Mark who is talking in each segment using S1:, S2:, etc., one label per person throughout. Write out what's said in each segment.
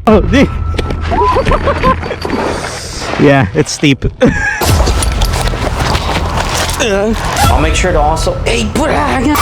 S1: Oh, yeah, it's steep.
S2: I'll make sure to also, hey, put it.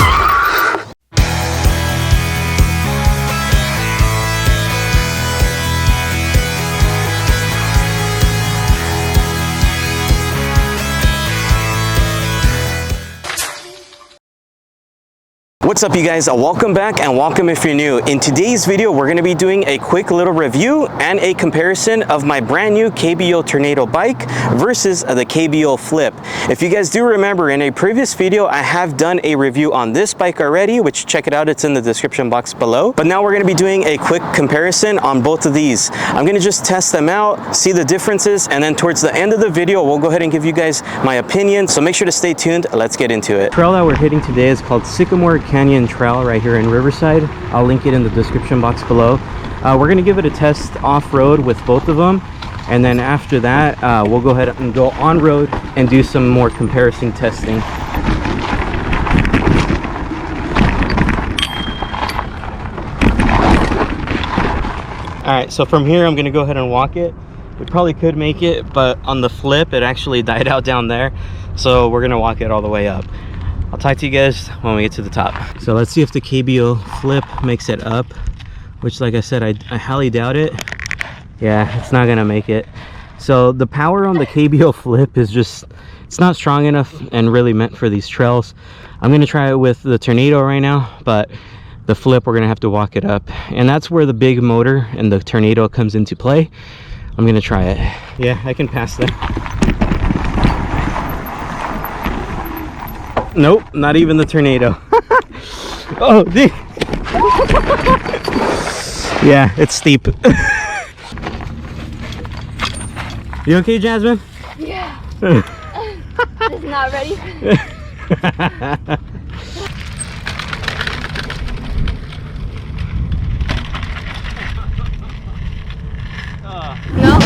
S2: What's up, you guys? Welcome back, and welcome if you're new. In today's video, we're going to be doing a quick little review and a comparison of my brand new KBO Tornado bike versus the KBO Flip. If you guys do remember, in a previous video, I have done a review on this bike already, which check it out, it's in the description box below. But now we're going to be doing a quick comparison on both of these. I'm going to just test them out, see the differences, and then towards the end of the video, we'll go ahead and give you guys my opinion. So make sure to stay tuned. Let's get into it.
S1: The trail that we're hitting today is called Sycamore Canyon Trail right here in Riverside. I'll link it in the description box below. We're gonna give it a test off-road with both of them, and then after that we'll go ahead and go on-road and do some more comparison testing. Alright, so from here I'm gonna go ahead and walk it. We probably could make it, but on the flip it actually died out down there, so we're gonna walk it all the way up. I'll talk to you guys when we get to the top. So let's see if the KBO Flip makes it up, which, like I said, I highly doubt it. Yeah, it's not gonna make it. So the power on the KBO Flip is just, it's not strong enough and really meant for these trails. I'm gonna try it with the Tornado right now, but the Flip, we're gonna have to walk it up. And that's where the big motor and the Tornado comes into play. I'm gonna try it. Yeah, I can pass that. Nope, not even the Tornado. Oh, yeah, it's steep. You okay, Jasmine?
S3: Yeah. Just not ready. No?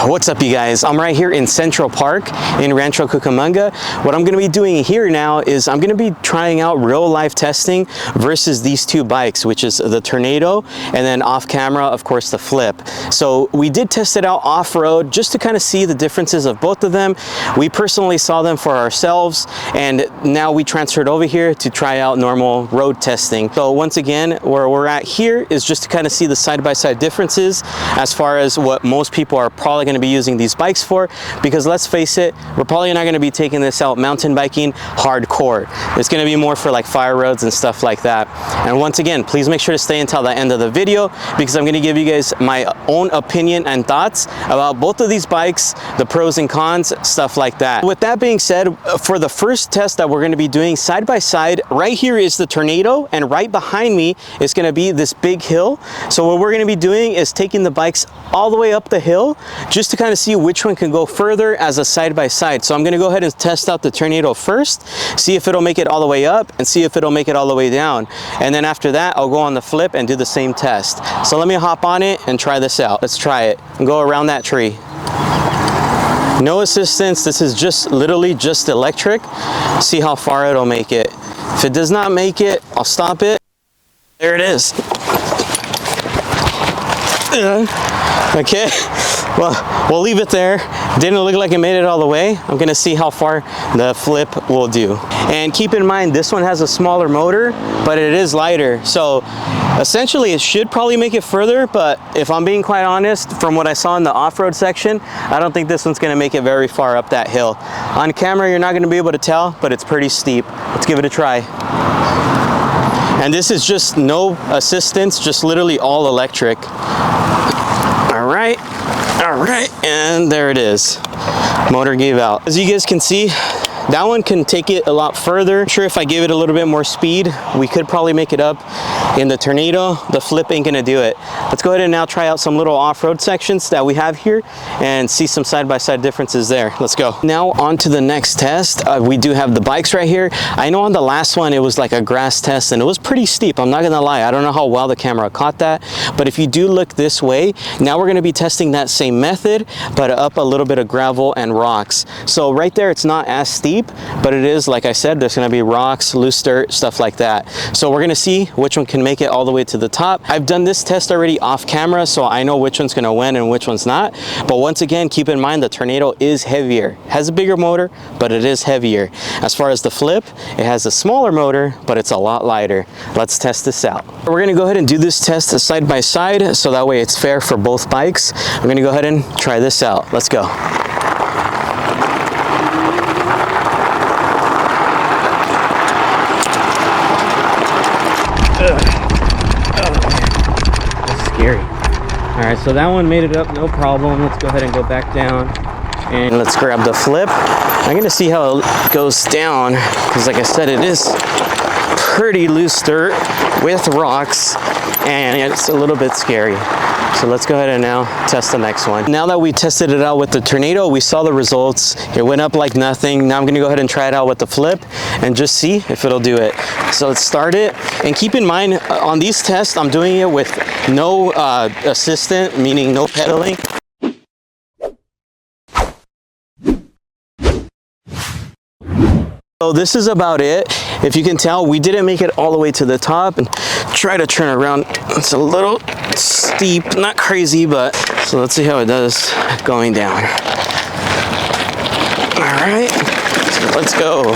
S2: What's up, you guys? I'm right here in Central Park in Rancho Cucamonga. What I'm going to be doing here now is I'm going to be trying out real life testing versus these two bikes, which is the Tornado and then off camera, of course, the Flip. So we did test it out off-road just to kind of see the differences of both of them. We personally saw them for ourselves, and now we transferred over here to try out normal road testing. So once again, where we're at here is just to kind of see the side-by-side differences as far as what most people are probably going to be using these bikes for, because let's face it, we're probably not going to be taking this out mountain biking hardcore. It's going to be more for like fire roads and stuff like that. And once again, please make sure to stay until the end of the video, because I'm going to give you guys my own opinion and thoughts about both of these bikes, the pros and cons, stuff like that. With that being said, for the first test that we're going to be doing side by side, right here is the Tornado, and right behind me is going to be this big hill. So what we're going to be doing is taking the bikes all the way up the hill just to kind of see which one can go further as a side-by-side. So I'm going to go ahead and test out the Tornado first, see if it'll make it all the way up and see if it'll make it all the way down. And then after that, I'll go on the Flip and do the same test. So let me hop on it and try this out. Let's try it and go around that tree. No assistance. This is just literally just electric. See how far it'll make it. If it does not make it, I'll stop it. There it is. Okay, well, we'll leave it there. Didn't look like it made it all the way. I'm gonna see how far the Flip will do. And keep in mind, this one has a smaller motor, but it is lighter. So essentially it should probably make it further, but if I'm being quite honest, from what I saw in the off-road section, I don't think this one's gonna make it very far up that hill. On camera, you're not gonna be able to tell, but it's pretty steep. Let's give it a try. And this is just no assistance, just literally all electric. All right, and there it is. Motor gave out. As you guys can see, that one can take it a lot further. I'm sure if I gave it a little bit more speed, we could probably make it up. In the Tornado, the Flip ain't gonna do it. Let's go ahead and now try out some little off-road sections that we have here and see some side-by-side differences there. Let's go. Now on to the next test. We do have the bikes right here. I know on the last one, it was like a grass test and it was pretty steep. I'm not gonna lie. I don't know how well the camera caught that, but if you do look this way, now we're gonna be testing that same method, but up a little bit of gravel and rocks. So right there, it's not as steep, but it is, like I said, there's gonna be rocks, loose dirt, stuff like that. So we're gonna see which one can make it all the way to the top. I've done this test already off camera, so I know which one's gonna win and which one's not. But once again, keep in mind the Tornado is heavier. Has a bigger motor, but it is heavier. As far as the Flip, it has a smaller motor, but it's a lot lighter. Let's test this out. We're gonna go ahead and do this test side by side, so that way it's fair for both bikes. I'm gonna go ahead and try this out. Let's go.
S1: That's scary. All right, so that one made it up, no problem. Let's go ahead and go back down.
S2: And let's grab the Flip. I'm gonna see how it goes down, because like I said, it is pretty loose dirt with rocks, and it's a little bit scary. So let's go ahead and now test the next one. Now that we tested it out with the Tornado, we saw the results. It went up like nothing. Now I'm gonna go ahead and try it out with the Flip and just see if it'll do it. So let's start it. And keep in mind, on these tests, I'm doing it with no assistant, meaning no pedaling. So this is about it. If you can tell, we didn't make it all the way to the top, and try to turn around. It's a little steep, not crazy, but so let's see how it does going down. All right, so let's go.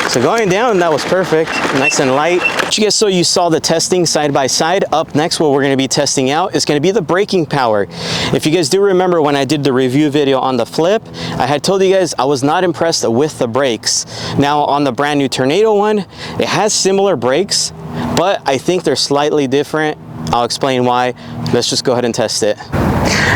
S2: So going down, that was perfect, nice and light. So you saw the testing side by side. Up next, what we're gonna be testing out is gonna be the braking power. If you guys do remember when I did the review video on the Flip, I had told you guys I was not impressed with the brakes. Now on the brand new Tornado one, it has similar brakes, but I think they're slightly different. I'll explain why. Let's just go ahead and test it.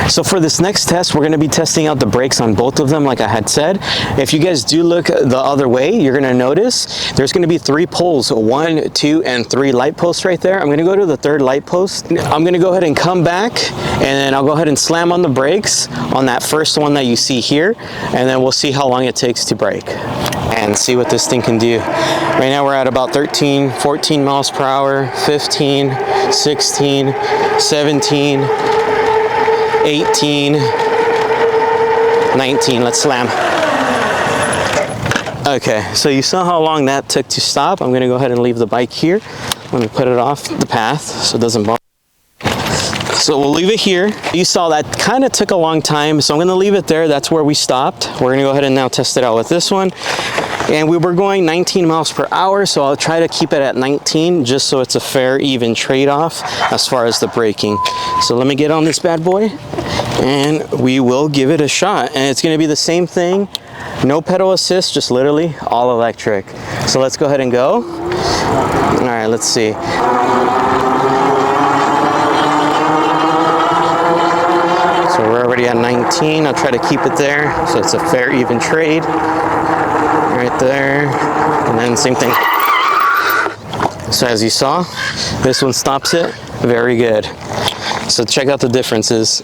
S2: So for this next test, we're going to be testing out the brakes on both of them, like I had said. If you guys do look the other way, you're going to notice there's going to be 3 poles, 1, 2, and 3 light posts right there. I'm going to go to the 3rd light post. I'm going to go ahead and come back, and then I'll go ahead and slam on the brakes on that first one that you see here, and then we'll see how long it takes to brake and see what this thing can do. Right now we're at about 13, 14 miles per hour, 15, 16, 17, 18, 19, let's slam. Okay, so you saw how long that took to stop. I'm gonna go ahead and leave the bike here. I'm gonna put it off the path so it doesn't bump. So we'll leave it here. You saw that kind of took a long time, so I'm gonna leave it there. That's where we stopped. We're gonna go ahead and now test it out with this one. And we were going 19 miles per hour, so I'll try to keep it at 19 just so it's a fair, even trade-off as far as the braking. So let me get on this bad boy and we will give it a shot. And it's gonna be the same thing, no pedal assist, just literally all electric. So let's go ahead and go. All right, let's see. So we're already at 19. I'll try to keep it there so it's a fair, even trade. Right there, and then same thing. So as you saw, this one stops it very good. So check out the differences.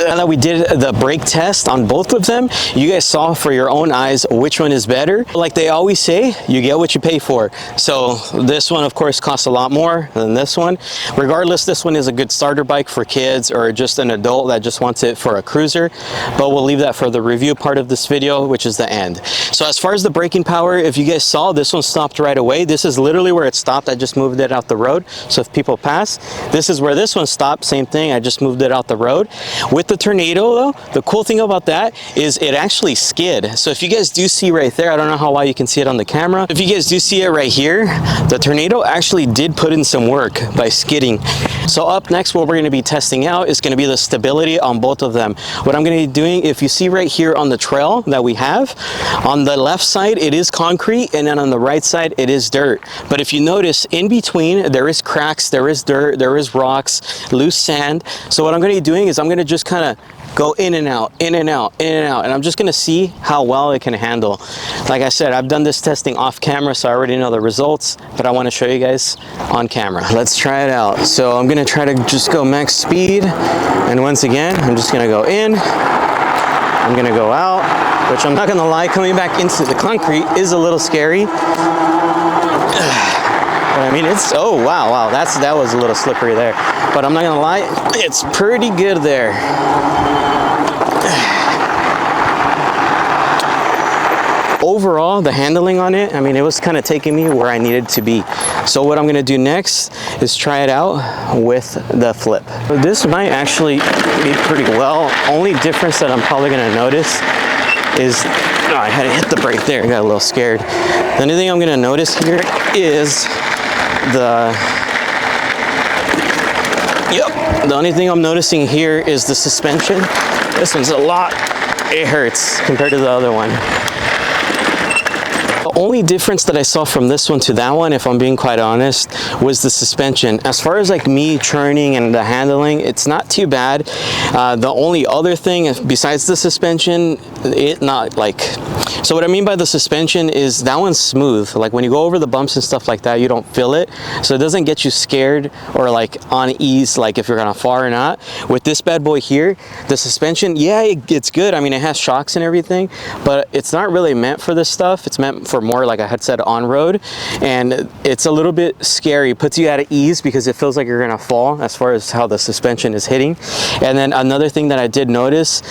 S2: Now that we did the brake test on both of them, you guys saw for your own eyes which one is better. Like they always say, you get what you pay for. So this one of course costs a lot more than this one. Regardless, this one is a good starter bike for kids or just an adult that just wants it for a cruiser, but we'll leave that for the review part of this video, which is the end. So as far as the braking power, if you guys saw, this one stopped right away. This is literally where it stopped. I just moved it out the road, so if people pass, this is where this one stopped. Same thing, I just moved it out the road. With the Tornado though, the cool thing about that is it actually skid. So if you guys do see right there, I don't know how well you can see it on the camera. If you guys do see it right here, the Tornado actually did put in some work by skidding. So up next, what we're going to be testing out is going to be the stability on both of them. What I'm going to be doing, if you see right here on the trail that we have, on the left side it is concrete, and then on the right side it is dirt. But if you notice, in between there is cracks, there is dirt, there is rocks, loose sand. So what I'm going to be doing is I'm going to just kind of go in and out, in and out, in and out, and I'm just going to see how well it can handle. Like I said, I've done this testing off camera, so I already know the results, but I want to show you guys on camera. Let's try it out. So I'm going to try to just go max speed, and once again I'm just going to go in, I'm going to go out, which I'm not going to lie, coming back into the concrete is a little scary. But I mean, it's, oh wow, that was a little slippery there, but I'm not gonna lie, it's pretty good there. overall, the handling on it, I mean, it was kind of taking me where I needed to be. So what I'm gonna do next is try it out with the flip. This might actually be pretty well. Only difference that I'm probably gonna notice is, oh, I had to hit the brake there, I got a little scared. The only thing I'm gonna notice here is the only thing I'm noticing here is the suspension. This one's a lot, it hurts compared to the other one. The only difference that I saw from this one to that one, if I'm being quite honest, was the suspension. As far as like me churning and the handling, it's not too bad. The only other thing besides the suspension, so what I mean by the suspension is that one's smooth. Like when you go over the bumps and stuff like that, you don't feel it. So it doesn't get you scared or like on ease, like if you're gonna fall or not. With this bad boy here, the suspension, yeah, it's good. I mean, it has shocks and everything, but it's not really meant for this stuff. It's meant for more, like I had said, on road, and it's a little bit scary. It puts you at ease because it feels like you're gonna fall as far as how the suspension is hitting. And then another thing that I did notice,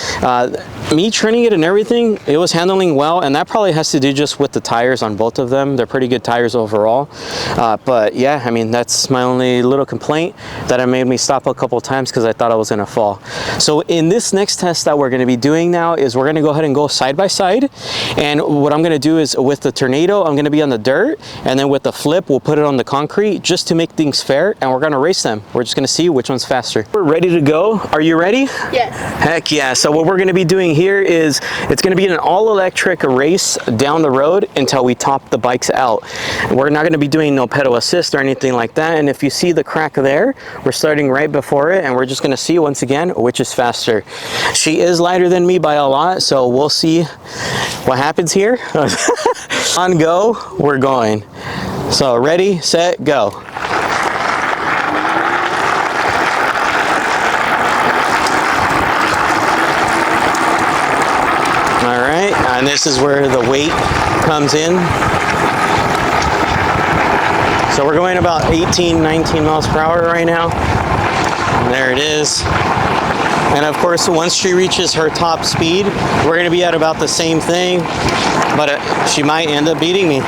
S2: me turning it and everything, it was handling well, and that probably has to do just with the tires on both of them. They're pretty good tires overall. But yeah, I mean, that's my only little complaint that made me stop a couple times because I thought I was gonna fall. So in this next test that we're gonna be doing now is we're gonna go ahead and go side by side. And what I'm gonna do is with the Tornado, I'm gonna be on the dirt, and then with the flip, we'll put it on the concrete just to make things fair, and we're gonna race them. We're just gonna see which one's faster. We're ready to go. Are you ready?
S3: Yes.
S2: Heck yeah. So what we're gonna be doing here is it's gonna be an all-electric race down the road until we top the bikes out. We're not gonna be doing no pedal assist or anything like that, and if you see the crack there, we're starting right before it, and we're just gonna see once again which is faster. She is lighter than me by a lot, so we'll see what happens here. On go, we're going. So ready, set, go. All right, and this is where the weight comes in. So we're going about 18, 19 miles per hour right now. And there it is. And of course, once she reaches her top speed, we're gonna be at about the same thing, but she might end up beating me.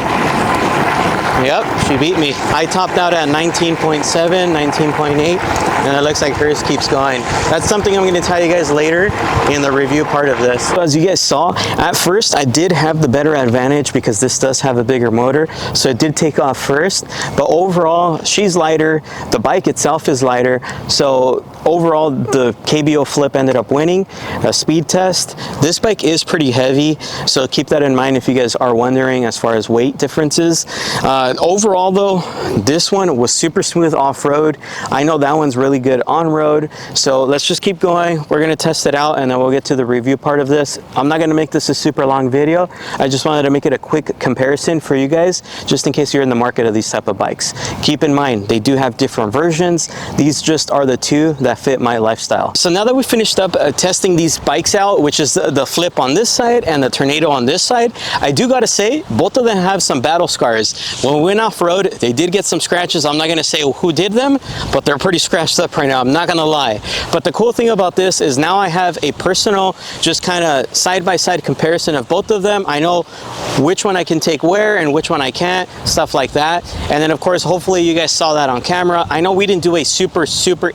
S2: Yep, she beat me. I topped out at 19.7, 19.8, and it looks like hers keeps going. That's something I'm gonna tell you guys later in the review part of this. So as you guys saw, at first I did have the better advantage because this does have a bigger motor, so it did take off first, but overall, she's lighter, the bike itself is lighter, so overall, the KBO Flip ended up winning a speed test. This bike is pretty heavy, so keep that in mind if you guys are wondering as far as weight differences. Overall though, this one was super smooth off-road. I know that one's really good on-road, so let's just keep going. We're gonna test it out and then we'll get to the review part of this. I'm not gonna make this a super long video. I just wanted to make it a quick comparison for you guys, just in case you're in the market of these type of bikes. Keep in mind, they do have different versions. These just are the two that fit my lifestyle. So now that we finished up testing these bikes out, which is the Flip on this side and the Tornado on this side, I do gotta say, both of them have some battle scars. When we went off-road, they did get some scratches. I'm not gonna say who did them, but they're pretty scratched up right now, I'm not gonna lie. But the cool thing about this is now I have a personal, just kind of side-by-side comparison of both of them. I know which one I can take where and which one I can't, stuff like that. And then of course, hopefully you guys saw that on camera. I know we didn't do a super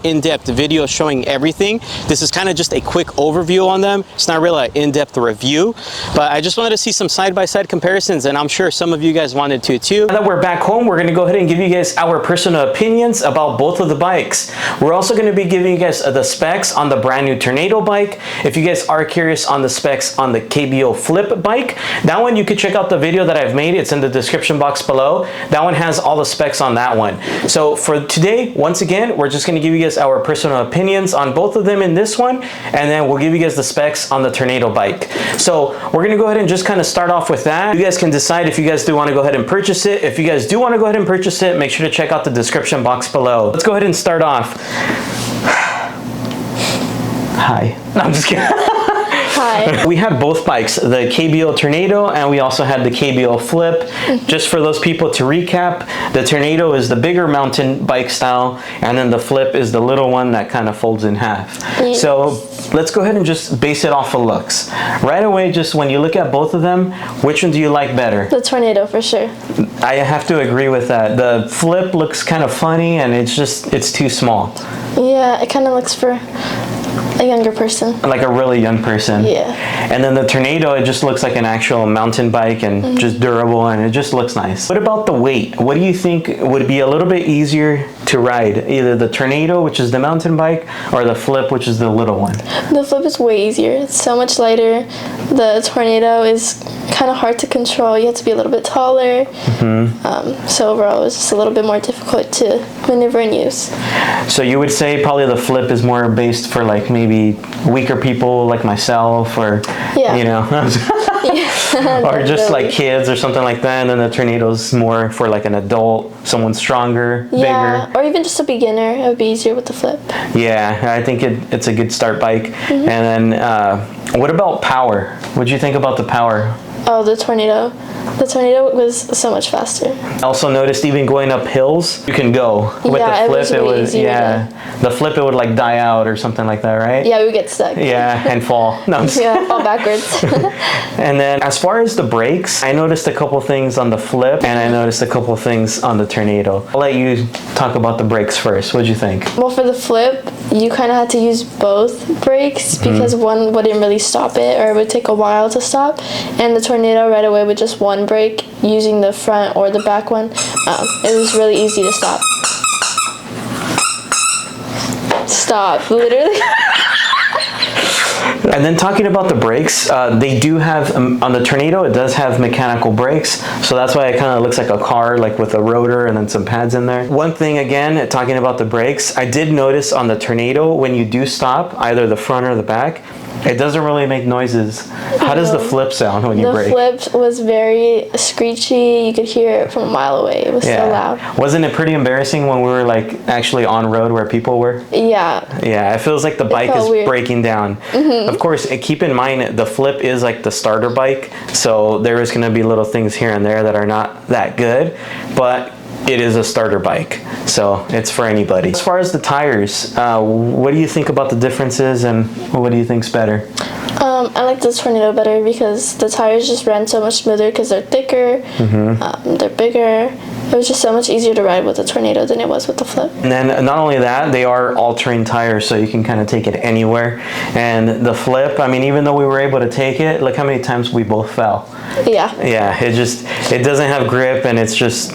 S2: in-depth video showing everything. This is kind of just a quick overview on them. It's not really an in-depth review, but I just wanted to see some side-by-side comparisons, and I'm sure some of you guys wanted to too. Now that we're back home, we're going to go ahead and give you guys our personal opinions about both of the bikes. We're also going to be giving you guys the specs on the brand new Tornado bike. If you guys are curious on the specs on the KBO Flip bike, that one you could check out the video that I've made. It's in the description box below. That one has all the specs on that one. So for today, once again, we're just going to give you guys our personal opinions on both of them in this one, and then we'll give you guys the specs on the Tornado bike. So we're going to go ahead and just kind of start off with that. You guys can decide if you guys do want to go ahead and purchase it. If you guys do want to go ahead and purchase it, make sure to check out the description box below. Let's go ahead and start off. Hi. No, I'm just kidding.
S3: Hi.
S2: We had both bikes, the KBO Tornado, and we also had the KBO Flip. Just for those people to recap, the Tornado is the bigger mountain bike style, and then the Flip is the little one that kind of folds in half.
S3: Yes.
S2: So let's go ahead and just base it off of looks. Right away, just when you look at both of them, which one do you like better?
S3: The Tornado for sure.
S2: I have to agree with that. The Flip looks kind of funny, and it's too small.
S3: Yeah, it kind of looks for a younger person.
S2: Like a really young person.
S3: Yeah.
S2: And then the Tornado, it just looks like an actual mountain bike and just durable, and it just looks nice. What about the weight? What do you think would be a little bit easier to ride? Either the Tornado, which is the mountain bike, or the Flip, which is the little one?
S3: The Flip is way easier. It's so much lighter. The Tornado is kind of hard to control. You have to be a little bit taller. So overall, it was just a little bit more difficult to maneuver and use.
S2: So you would say probably the Flip is more based for like maybe weaker people like myself, or you know, or just like kids or something like that. And then the Tornado's more for like an adult, someone stronger, bigger.
S3: Or even just a beginner. It would be easier with the Flip.
S2: Yeah, I think it's a good start bike. And then what about power? What'd you think about the power?
S3: Oh, the Tornado. The Tornado was so much faster.
S2: I also noticed even going up hills, you can go. With the Flip, it was the Flip, it would like die out or something like that, right?
S3: Yeah, we would get stuck.
S2: Yeah, and fall. No,
S3: Yeah, fall backwards.
S2: And then as far as the brakes, I noticed a couple things on the Flip, and I noticed a couple things on the Tornado. I'll let you talk about the brakes first. What'd you think?
S3: Well, for the Flip, you kind of had to use both brakes because one wouldn't really stop it, or it would take a while to stop. And the Tornado right away with just one brake, using the front or the back one, it was really easy to stop. Stop, literally.
S2: And then talking about the brakes, they do have, on the Tornado, it does have mechanical brakes. So that's why it kind of looks like a car, like with a rotor and then some pads in there. One thing again, talking about the brakes, I did notice on the Tornado, when you do stop, either the front or the back, it doesn't really make noises. How does the Flip sound when you brake?
S3: The Flip was very screechy. You could hear it from a mile away. It was so loud.
S2: Wasn't it pretty embarrassing when we were like actually on road where people were?
S3: Yeah.
S2: Yeah, it feels like the bike is
S3: weird.
S2: breaking down. Of course, keep in mind the Flip is like the starter bike, so there is going to be little things here and there that are not that good, but it is a starter bike, so it's for anybody. As far as the tires, what do you think about the differences, and what do you think's better?
S3: I like the Tornado better because the tires just ran so much smoother because they're thicker, they're bigger. It was just so much easier to ride with the Tornado than it was with the Flip.
S2: And then not only that, they are all-terrain tires, so you can kind of take it anywhere. And the Flip, I mean, even though we were able to take it, look how many times we both fell.
S3: Yeah.
S2: Yeah, it doesn't have grip, and it's just,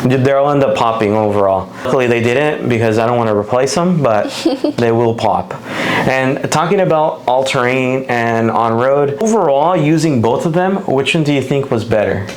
S2: they'll end up popping overall. Luckily they didn't, because I don't want to replace them, but they will pop. And talking about all-terrain and on-road, overall, using both of them, which one do you think was better?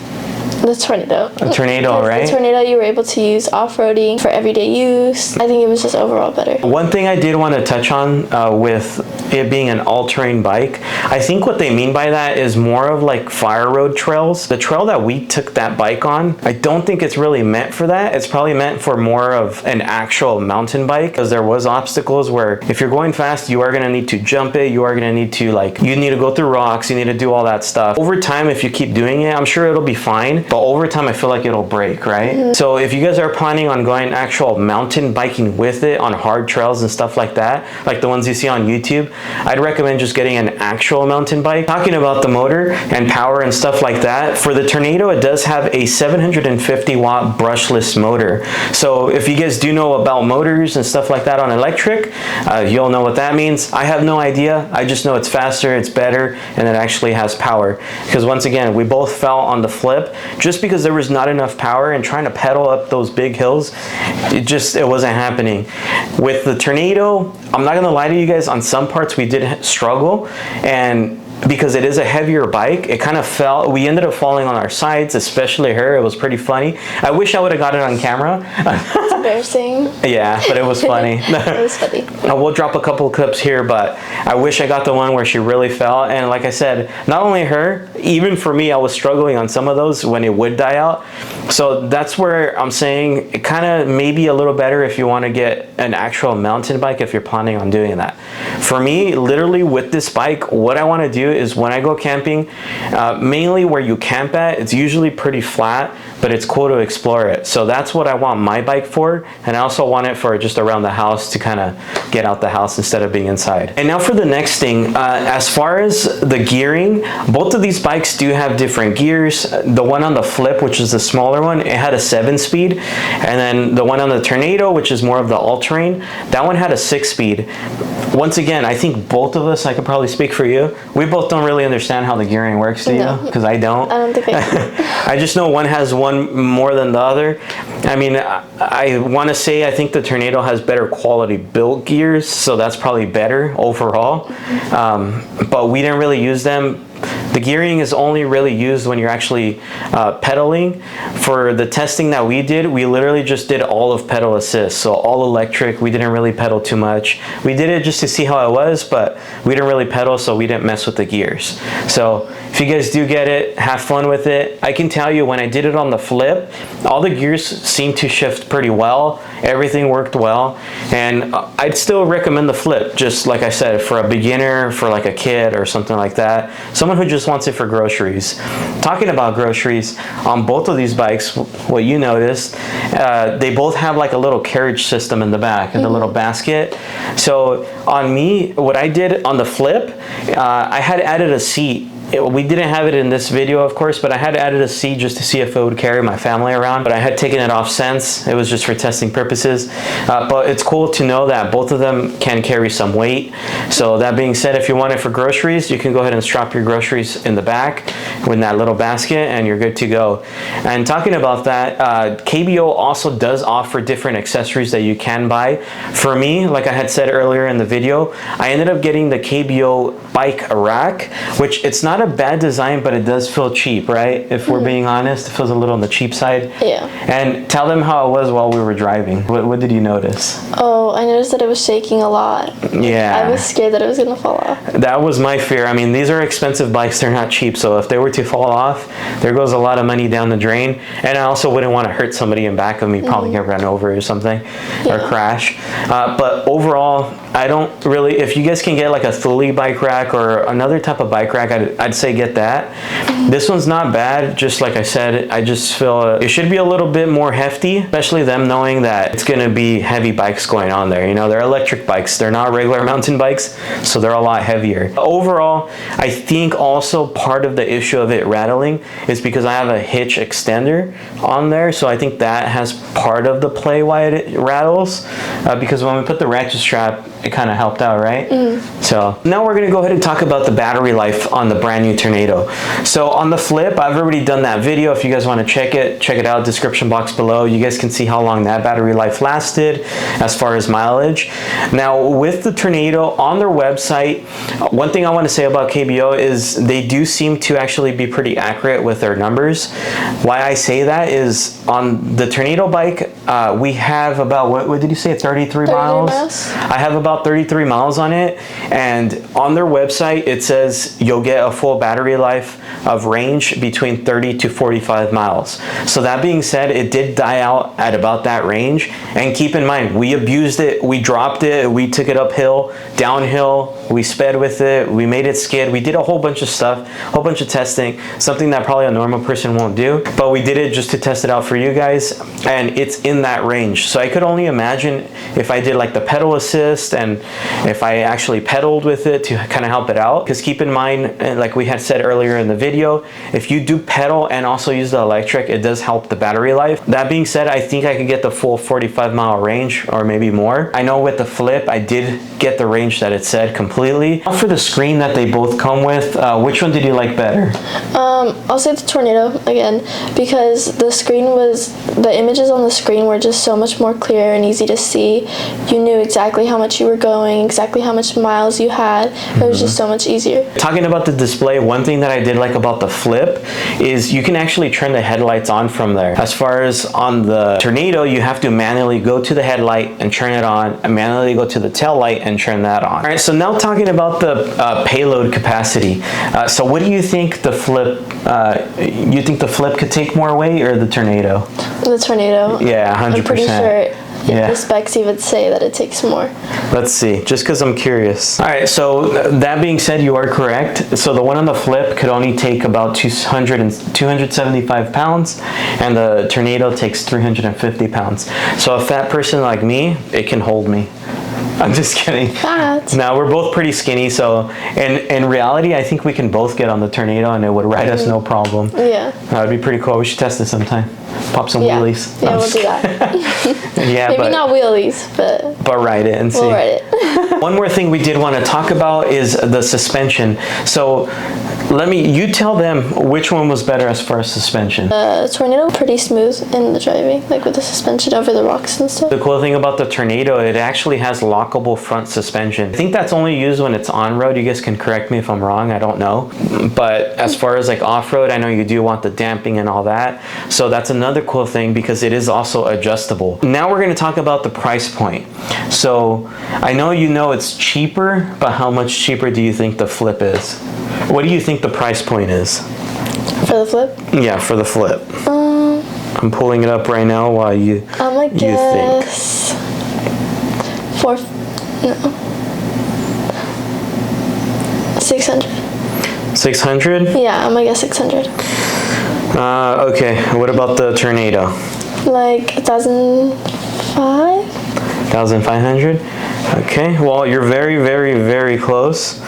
S3: The Tornado.
S2: A Tornado, right?
S3: The Tornado you were able to use off-roading for everyday use. I think it was just overall better.
S2: One thing I did want to touch on with it being an all-terrain bike, I think what they mean by that is more of like fire road trails. The trail that we took that bike on, I don't think it's really meant for that. It's probably meant for more of an actual mountain bike, because there was obstacles where if you're going fast, you are going to need to jump it. You are going to need to you need to go through rocks. You need to do all that stuff. Over time, if you keep doing it, I'm sure it'll be fine. But over time, I feel like it'll break, right? So if you guys are planning on going actual mountain biking with it on hard trails and stuff like that, like the ones you see on YouTube, I'd recommend just getting an actual mountain bike. Talking about the motor and power and stuff like that, for the Tornado, it does have a 750 watt brushless motor. So if you guys do know about motors and stuff like that on electric, you'll know what that means. I have no idea. I just know it's faster, it's better, and it actually has power. Because once again, we both fell on the Flip just because there was not enough power, and trying to pedal up those big hills, it wasn't happening. With the Tornado, I'm not gonna lie to you guys, on some parts we did struggle, and because it is a heavier bike, it kind of fell. We ended up falling on our sides, especially her. It was pretty funny. I wish I would have got it on camera.
S3: It's embarrassing.
S2: Yeah, but it was funny.
S3: It was funny.
S2: We'll drop a couple clips here, but I wish I got the one where she really fell. And like I said, not only her, even for me, I was struggling on some of those when it would die out. So that's where I'm saying it kind of maybe a little better if you want to get an actual mountain bike if you're planning on doing that. For me, literally with this bike, what I want to do is when I go camping, mainly where you camp at, it's usually pretty flat, but it's cool to explore it. So that's what I want my bike for. And I also want it for just around the house to kind of get out the house instead of being inside. And now for the next thing, as far as the gearing, both of these bikes do have different gears. The one on the Flip, which is the smaller one, it had a 7-speed. And then the one on the Tornado, which is more of the all-terrain, that one had a 6-speed. Once again, I think both of us, I could probably speak for you, we both don't really understand how the gearing works, do you? Because I don't.
S3: I don't think I do.
S2: I just know one has one more than the other. I mean, I want to say I think the Tornado has better quality built gears, so that's probably better overall. But we didn't really use them. The gearing is only really used when you're actually pedaling. For the testing that we did, we literally just did all of pedal assist, so all electric. We didn't really pedal too much. We did it just to see how it was, but we didn't really pedal, so we didn't mess with the gears. So if you guys do get it, have fun with it. I can tell you when I did it on the Flip, all the gears seemed to shift pretty well. Everything worked well, and I'd still recommend the Flip, just like I said, for a beginner, for like a kid or something like that. Someone who just wants it for groceries. Talking about groceries, on both of these bikes, what you noticed, they both have like a little carriage system in the back, and the little basket. So on me, what I did on the Flip, I had added a seat. We didn't have it in this video, of course, but I had added a seat just to see if it would carry my family around. But I had taken it off since. It was just for testing purposes. But it's cool to know that both of them can carry some weight. So that being said, if you want it for groceries, you can go ahead and strap your groceries in the back with that little basket, and you're good to go. And talking about that, KBO also does offer different accessories that you can buy. For me, like I had said earlier in the video, I ended up getting the KBO bike rack, which it's not a bad design, but it does feel cheap, right? If we're being honest, it feels a little on the cheap side.
S3: Yeah.
S2: And tell them how it was while we were driving. What did you notice?
S3: Oh, I noticed that it was shaking a lot.
S2: Yeah.
S3: I was scared that it was gonna fall off.
S2: That was my fear. I mean, these are expensive bikes. They're not cheap. So if they were to fall off, there goes a lot of money down the drain. And I also wouldn't want to hurt somebody in back of me, probably get run over or something, or crash. But overall, I don't really, if you guys can get like a Thule bike rack or another type of bike rack, I'd say get that. This one's not bad. Just like I said, I just feel it should be a little bit more hefty, especially them knowing that it's going to be heavy bikes going on there. You know, they're electric bikes. They're not regular mountain bikes, so they're a lot heavier. Overall, I think also part of the issue of it rattling is because I have a hitch extender on there, so I think that has part of the play why it rattles, because when we put the ratchet strap, it kind of helped out, right? So now we're going to go ahead and talk about the battery life on the brand new Tornado. So on the Flip, I've already done that video. If you guys want to check it out, description box below. You guys can see how long that battery life lasted as far as mileage. Now with the Tornado on their website, one thing I want to say about KBO is they do seem to actually be pretty accurate with their numbers. Why I say that is on the Tornado bike, we have about, what did you say, 33 miles? I have about 33 miles on it, and on their website it says you'll get a full battery life of range between 30 to 45 miles. So that being said, it did die out at about that range. And keep in mind, we abused it, we dropped it, we took it uphill, downhill, we sped with it, we made it skid, we did a whole bunch of stuff, a whole bunch of testing, something that probably a normal person won't do, but we did it just to test it out for you guys, and it's in that range. So I could only imagine if I did like the pedal assist and if I actually pedaled with it to kind of help it out, because keep in mind, like we had said earlier in the video, if you do pedal and also use the electric, it does help the battery life. That being said, I think I could get the full 45-mile range or maybe more. I know with the Flip, I did get the range that it said completely. For the screen that they both come with, which one did you like better?
S3: I'll say the Tornado again, because the images on the screen were just so much more clear and easy to see, easy. You knew exactly how much you were going, exactly how much miles you had. It was just so much easier.
S2: Talking about the display, one thing that I did like about the Flip is you can actually turn the headlights on from there. As far as on the Tornado, you have to manually go to the headlight and turn it on, and manually go to the tail light and turn that on. All right, so now talking about the payload capacity. So what do you think the Flip, you think the Flip could take more weight or the Tornado?
S3: The Tornado.
S2: Yeah, 100%.
S3: I'm pretty sure
S2: Yeah.
S3: the specs even say that it takes more.
S2: Let's see, just because I'm curious. All right, so that being said, you are correct. So the one on the Flip could only take about 275 pounds, and the Tornado takes 350 pounds. So a fat person like me, it can hold me. I'm just kidding.
S3: Fat.
S2: No, we're both pretty skinny, so in reality, I think we can both get on the Tornado and it would ride us no problem.
S3: Yeah.
S2: That would be pretty cool. We should test it sometime. Pop some wheelies.
S3: Yeah, we'll do that.
S2: Yeah,
S3: Maybe not wheelies, but
S2: ride it and see.
S3: we'll ride it.
S2: One more thing we did want to talk about is the suspension. So you tell them which one was better as far as suspension.
S3: Tornado, pretty smooth in the driving, like with the suspension over the rocks and stuff.
S2: The cool thing about the Tornado, it actually has lockable front suspension. I think that's only used when it's on-road. You guys can correct me if I'm wrong, I don't know. But as far as like off-road, I know you do want the damping and all that. So that's another cool thing because it is also adjustable. Now we're going to talk about the price point. So I know you know it's cheaper, but how much cheaper do you think the Flip is? What do you think the price point is?
S3: For the Flip?
S2: Yeah, for the Flip. I'm pulling it up right now while you
S3: guess
S2: think.
S3: 600.
S2: 600?
S3: Yeah, I'm gonna guess 600.
S2: Okay, what about the Tornado?
S3: Like 1,500?
S2: 1,500? Okay, well, you're very, very, very close.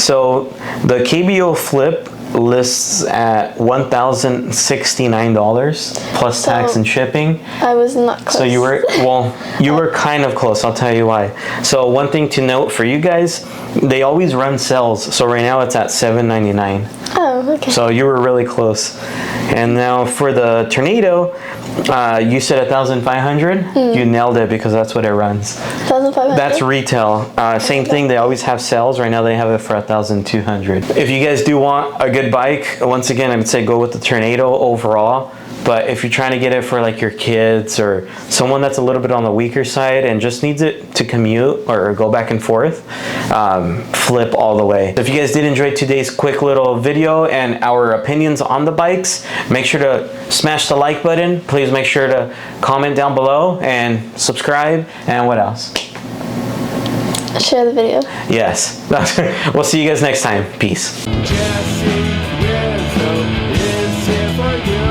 S2: So the KBO Flip lists at $1,069 plus tax and shipping.
S3: I was not close.
S2: So you were, you were kind of close. I'll tell you why. So one thing to note for you guys, they always run sales. So right now it's at $799.
S3: Oh, okay.
S2: So you were really close. And now for the Tornado, you said 1,500. You nailed it because that's what it runs.
S3: 1,500?
S2: That's retail. Same thing, they always have sales. Right now they have it for 1,200. If you guys do want a good bike, once again, I would say go with the Tornado overall. But if you're trying to get it for like your kids or someone that's a little bit on the weaker side and just needs it to commute or go back and forth, Flip all the way. If you guys did enjoy today's quick little video and our opinions on the bikes, make sure to smash the like button. Please make sure to comment down below and subscribe. And what else?
S3: Share the video.
S2: Yes. We'll see you guys next time. Peace.
S4: JesseRizo is here for you.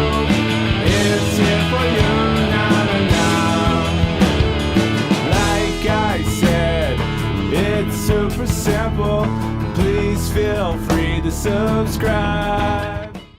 S4: It's here for you, Like I said, it's super simple. Please feel free to subscribe.